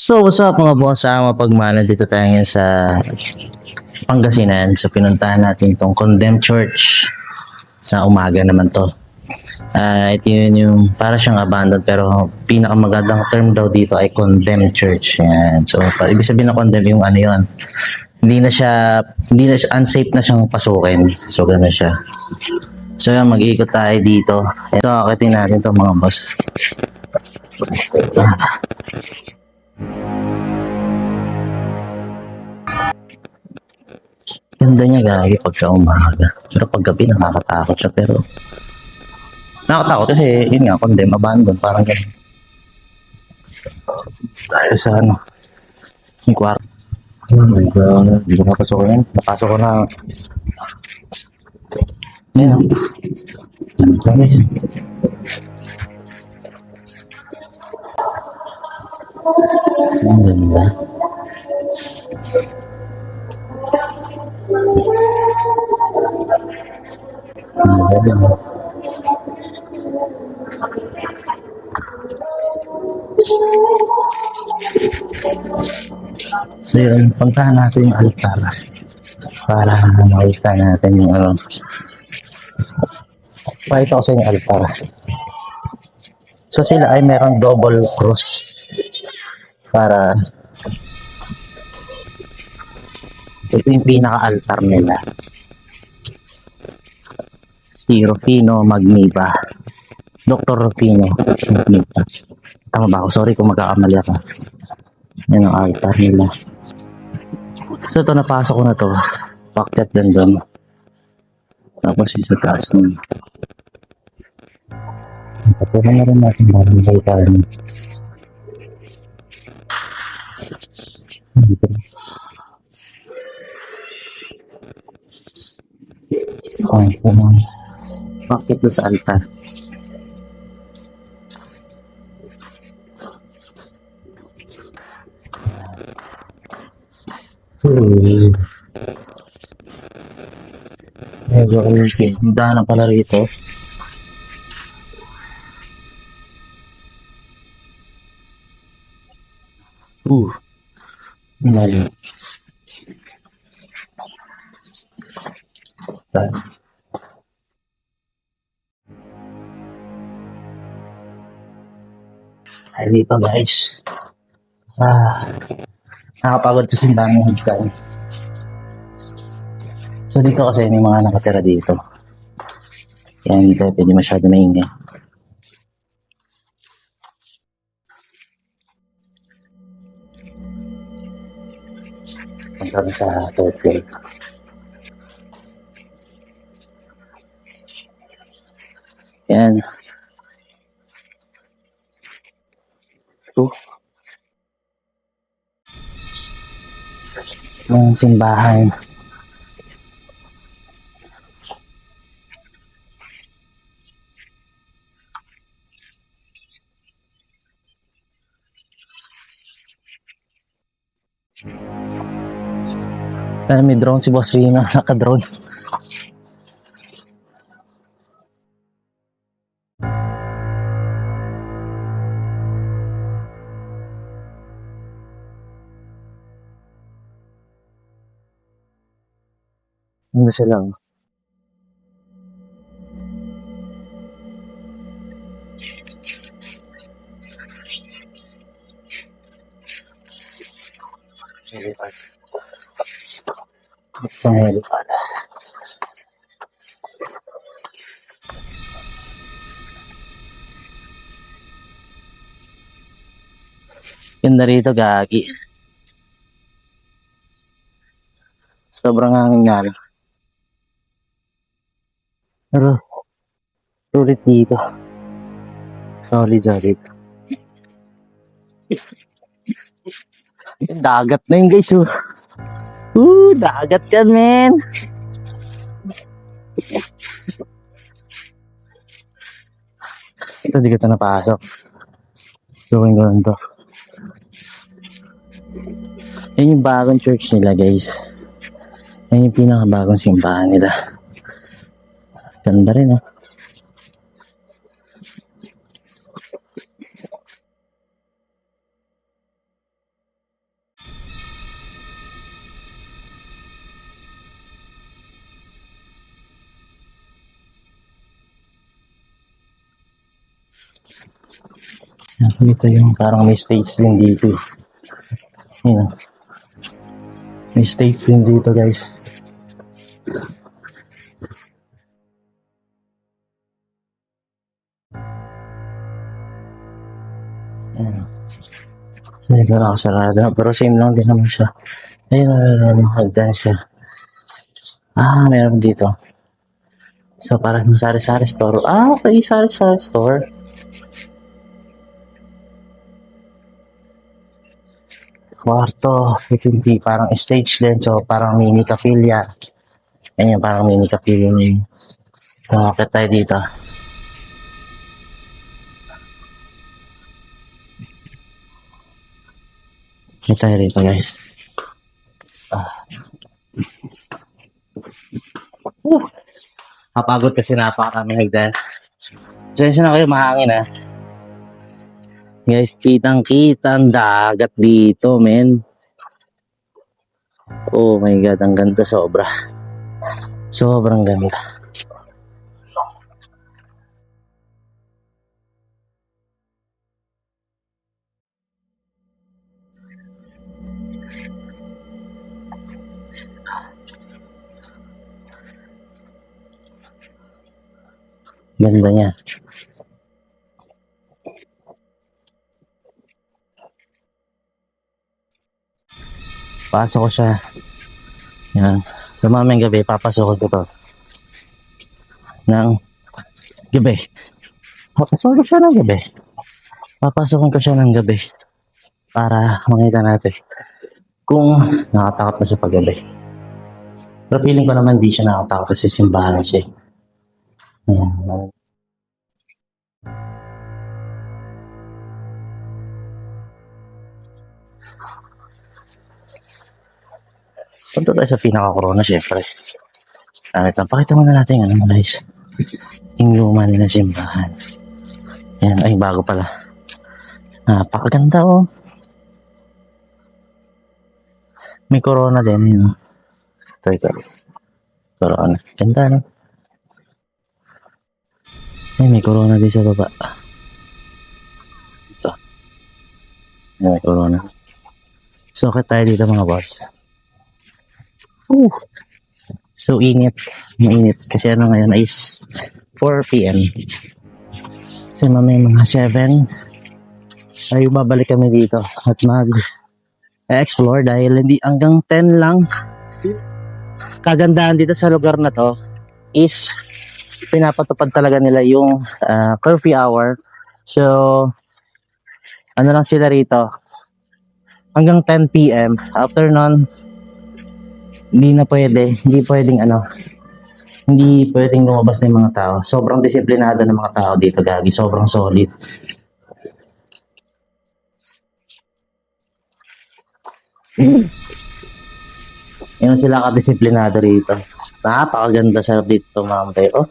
So, what's up mga boss? Mapagmana dito tayo ngayon sa Pangasinan. So, pinuntahan natin tong Condemned Church. Sa umaga naman to. Ito yun yung para siyang abandoned pero pinakamagandang term daw dito ay Condemned Church. Yan. So, ibig sabihin na condemned yung ano yun. Hindi na siya, unsafe na siyang pasukin. So, gano'n siya. So, yan, mag-iikot tayo dito. Ito, akitin natin to mga boss. Ganda niya gagi pag sa umaga. Pero pag gabi nakakatakot siya. Pero nakakatakot kasi yun nga, condemn, abandon, parang gano'n. Tayo sa ano, yung kwarto. Oh my God, hindi ko napasok yan. Napasok ko na. Ayan. Guys. Ang ganda. Ang ganda. So yun, puntahan natin yung altar para makita natin yung ano. Pakita ko sa yung altar. So sila ay meron double cross para ito yung pinaka-altar nila. Si Rufino Magniba. Dr. Rufino Magniba. Tama ba ako? Sorry kung magkakamali ako. Yan ang altar nila. So ito, napasok ko na to. Pakyat din doon. Tapos yung sa taas nun. Patuloy na rin natin bagong altar nun. Pakyat doon sa altar. Medyo okay. Hindahan na pala rito. Malalim. Ay dito guys. Nakapagod kasi ang daming hagdan. So dito kasi may mga nakatira dito. Kaya hindi tayo pwede masyado maingay. Punta kami sa third floor. Yan. Ito. Yung simbahan. May drone si Boss Rino. Naka-drone. Ano sila? Helipad. Ito ang helipad. Ganda rito gagi. Sobrang hangin nga rin. Pero sulit dito. Solid. Dagat na yun guys. Dagat ka men. Ito di ko ito napasok. Gawin ko lang to. Yan yung bagong church nila guys. Yan yung pinakabagong simbahan nila. Ganda rin oh. Dito yung parang may stage din dito. Yun. May stage din dito guys. Ayan. So, ito nakasarada. Pero same lang din naman siya. Ayun, hagdan siya. Meron dito. So, parang sari-sari store. Okay, sari-sari store. Kwarto, hindi parang stage din. So, parang mini capilla. Ayan, parang mini capilla niya. So, akit tayo dito. Akit tayo dito, guys. Kapagod kasi napakami hagdan. Pasensya na kayo, mahangin ha. Guys, kitang-kitang dagat dito, men. Oh my God, ang ganda sobra. Sobrang ganda. Ganda niya. Pasok ko siya. Yan. So mamayang gabi, papasok ko to. Ng gabi. Papasok ko siya ng gabi. Papasokin ko siya ng gabi. Para makita natin kung nakatakot na siya pag gabi. Pero feeling ko naman di siya nakatakot kasi simbahan siya. Yan. Punta tayo sa pinaka-corona, syempre. Ito, pakita muna natin ano guys. Yung luma nila simbahan. Yan, ay bago pala. Napakaganda oh. May corona din, yun. Ito. Corona. Ganda, no? Ay, may corona din sa baba. Ito. Ay, may corona. So, okay tayo dito mga boss. So, init. Mainit. Kasi ano ngayon is 4 p.m. So, mamaya mga 7 ay babalik kami dito at mag-explore dahil hindi hanggang 10 lang. Kagandahan dito sa lugar na to is pinapatupad talaga nila yung curfew hour. So, ano lang sila rito hanggang 10 p.m. After nun, hindi pwedeng lumabas ng mga tao. Sobrang disiplinado ng mga tao dito, gagi. Sobrang solid. Yan sila kadisiplinado rito. Napakaganda sarap dito tumambay. Oh.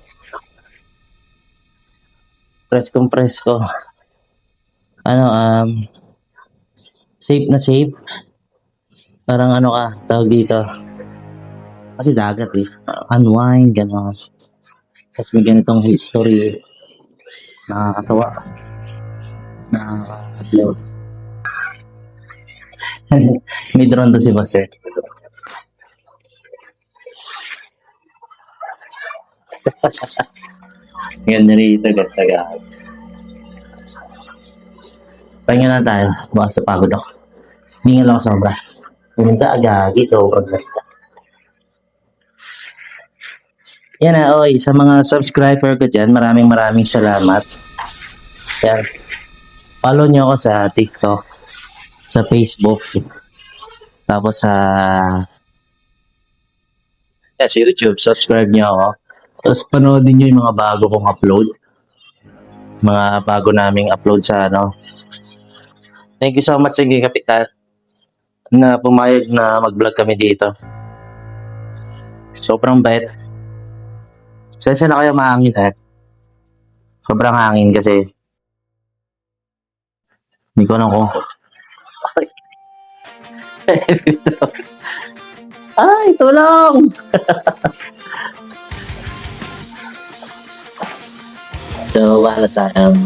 Presko. Safe na safe. Parang ano ka, tawag dito. Kasi dagat eh. Unwind, gano'n. Tapos may ganitong history. Nakakatawa. Nakaka-close. May drone to si Baset. Ganda rito, ganda. Pahinga na tayo. Baka sa pagod ako. Hindi nga lang ako sobra. Pumunta agad. Sobrang ganda. Yan na, oy. Sa mga subscriber ko dyan, maraming salamat. Yan. Follow nyo ako sa TikTok, sa Facebook, tapos sa YouTube. Subscribe nyo ako. Tapos panoodin nyo yung mga bago kong upload. Mga bago naming upload sa ano. Thank you so much, sige kapitan, na pumayag na mag-vlog kami dito. Sobrang bait. Sensya na kayo mahangin Sobrang hangin kasi hindi ko alam kung ay, tulong! So, wala tayo.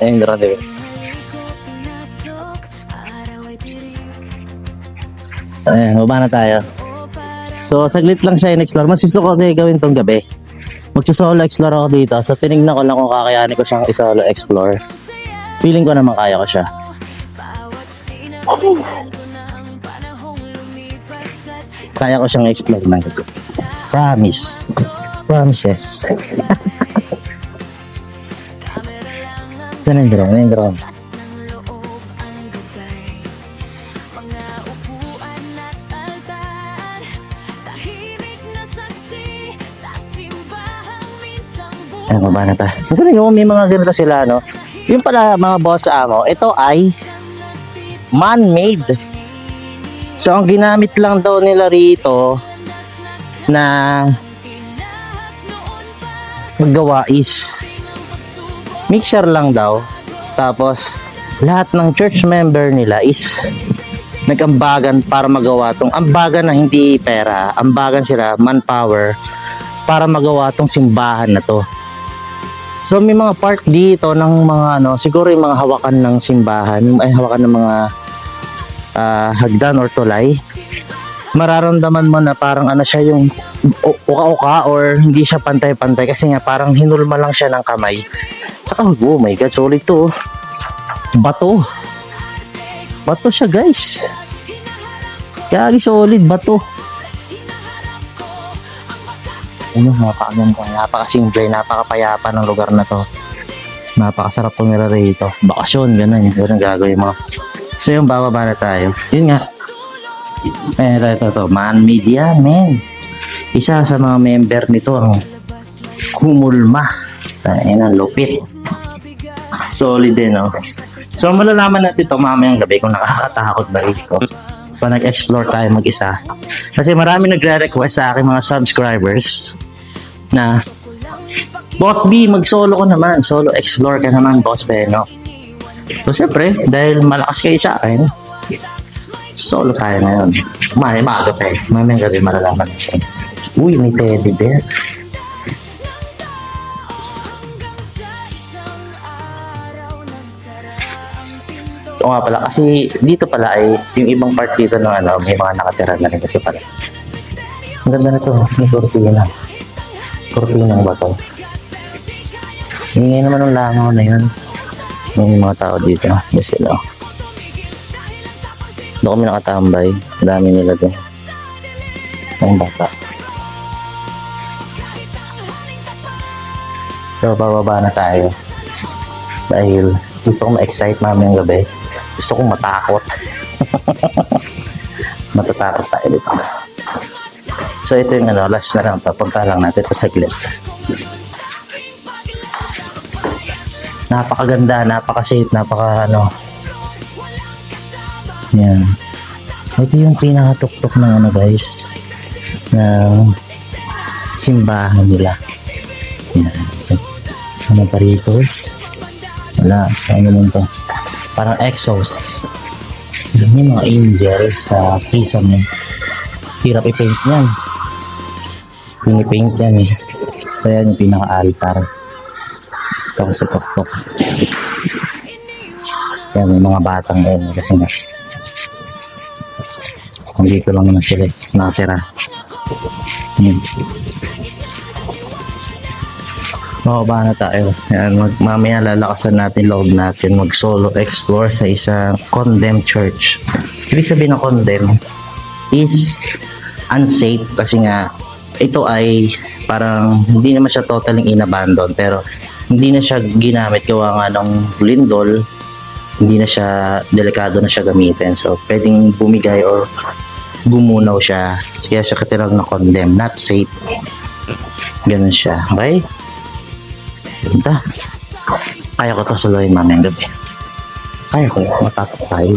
Ayun, dito, diba? Ayan, baba na tayo. So, saglit lang siya in-explore. Mas gusto ko kasi gawin tong gabi. Magsa-solo explore ako dito. So, tinignan ko lang kung kakayanin ko siyang i-solo explore. Feeling ko naman kaya ko siya. Kaya ko siyang explore ng gabi. Promise. Promises. Saan yung drone? Ano yung drone? Ay, baba na ta. Kasi may mga ganito sila, no? Yung pala, mga boss amo, ito ay man-made. So, ang ginamit lang daw nila rito na maggawa is mixer lang daw. Tapos, lahat ng church member nila is nag-ambagan para magawa tong ambagan na hindi pera. Ambagan sila, manpower, para magawa tong simbahan na to. So may mga part dito ng mga siguro yung mga hawakan ng simbahan, ay hawakan ng mga hagdan or tulay. Mararamdaman mo na parang siya yung uka-uka or hindi siya pantay-pantay kasi nga parang hinulma lang siya ng kamay. Saka oh my god, solid to. Bato. Bato siya, guys. Kaya solid bato. Napakaganda, napakasimple, napakapayapa ng lugar na to. Napakasarap tumira rito. Bakasyon, ganun gagawin mo. So yung bababa na tayo. Yun nga. Ito. Man-made yan, men. Isa sa mga member nito ang kumulma. Ayan ang lupit. Solid din, no? So malalaman natin ito mamayang gabi kung nakakatakot ba rito. So nag-explore tayo mag-isa. Kasi marami nagre-request sa akin mga subscribers na Boss B, mag-solo ko naman. Solo explore ka naman, Boss Beno. So syempre, dahil malakas kayo sa akin, solo tayo ngayon. Maaga pa eh. Mamayang gabi malalaman natin. Uy, may teddy bear. Oo nga pala, kasi dito pala ay yung ibang part dito ng may mga nakatira na rin kasi pala. Ang ganda na to, may kortina. Kortina ba to? Hingay naman ng langaw na yun. May mga tao dito. Yes sila. Doon kami nakatambay. Dami nila doon. Ang bata. So, bababa na tayo. Dahil gusto kong ma-excite mamayang gabi. Gusto kong matakot. Matatakot tayo dito. So ito yung last na lang. Papunta lang natin ito saglit. Napakaganda, napaka-safe, yan. Ito yung pinakatuktok ng guys. Ng simbahan nila. Yan. Ano pa rito? Wala. So ano nun to? Parang exhaust. Yan yung mga angel sa kisame. Hirap i-paint yan. Pinipaint yan eh. So yan yung pinaka-altar. Tapos sa tuktok. Yan may mga batang yan kasi nga. Kung dito lang naman sila nakatira. Yan. Makaba na tayo. Yan, mamaya lalakasan natin loob natin mag-solo explore sa isang condemned church. Ibig sabihin ng condemned is unsafe kasi nga ito ay parang hindi naman siya totally inabandon pero hindi na siya ginamit gawa nga ng lindol, hindi na siya delikado na siya gamitin, so pwedeng bumigay or gumunaw siya kaya siya katirang na condemn, not safe, ganun siya. Okay, punta, kaya ko to suluhin mamayang gabi, kaya ko matapos tayo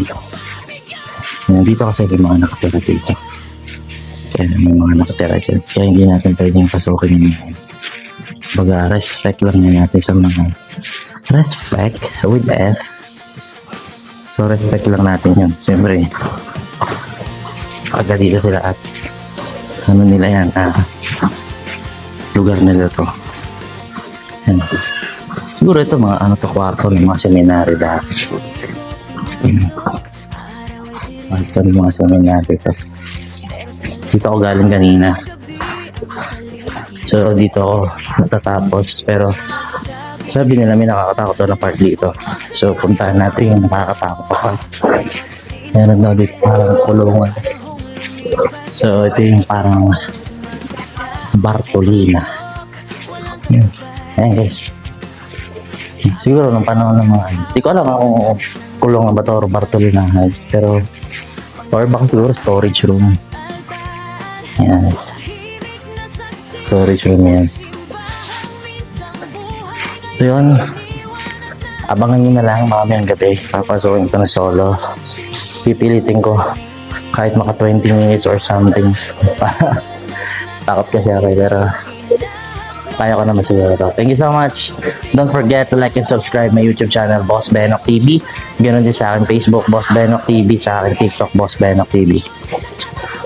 dito kasi may mga nakatira dito. Kaya may mga nakatira dyan. Kaya hindi natin pwedeng pasukin yung baga respect lang natin sa mga respect with F. So respect lang natin yun. Siyempre Aga dito sila at ano nila yan, lugar nila to. Yan. Siguro ito mga ano to, kwarto ng mga seminary dati. Kwarto ng mga seminary to. Dito ako galing kanina. So dito ako natatapos, pero sabi nila may nakakatakot daw na part dito. So puntahan natin yung nakakatakot pa. Meron daw dito parang kulungan. So ito yung parang Bartolina. Ayan guys. Siguro nung panahon ng mga hindi ko alam kung kulungan ba ito or Bartolina. Pero or baka siguro storage room. Ayan. Storage room yan. So yun, abangan nyo na lang mamayang gabi. Papasukin ko na solo. Pipilitin ko kahit maka 20 minutes or something. Takot kasi ako pero kaya ko naman siguro to. Thank you so much. Don't forget to like and subscribe my YouTube channel, Boss Benok TV. Ganon din sa akin Facebook, Boss Benok TV. Sa akin TikTok, Boss Benok TV.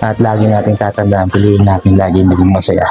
At lagi nating tatandaan, piliin natin lagi maging masaya.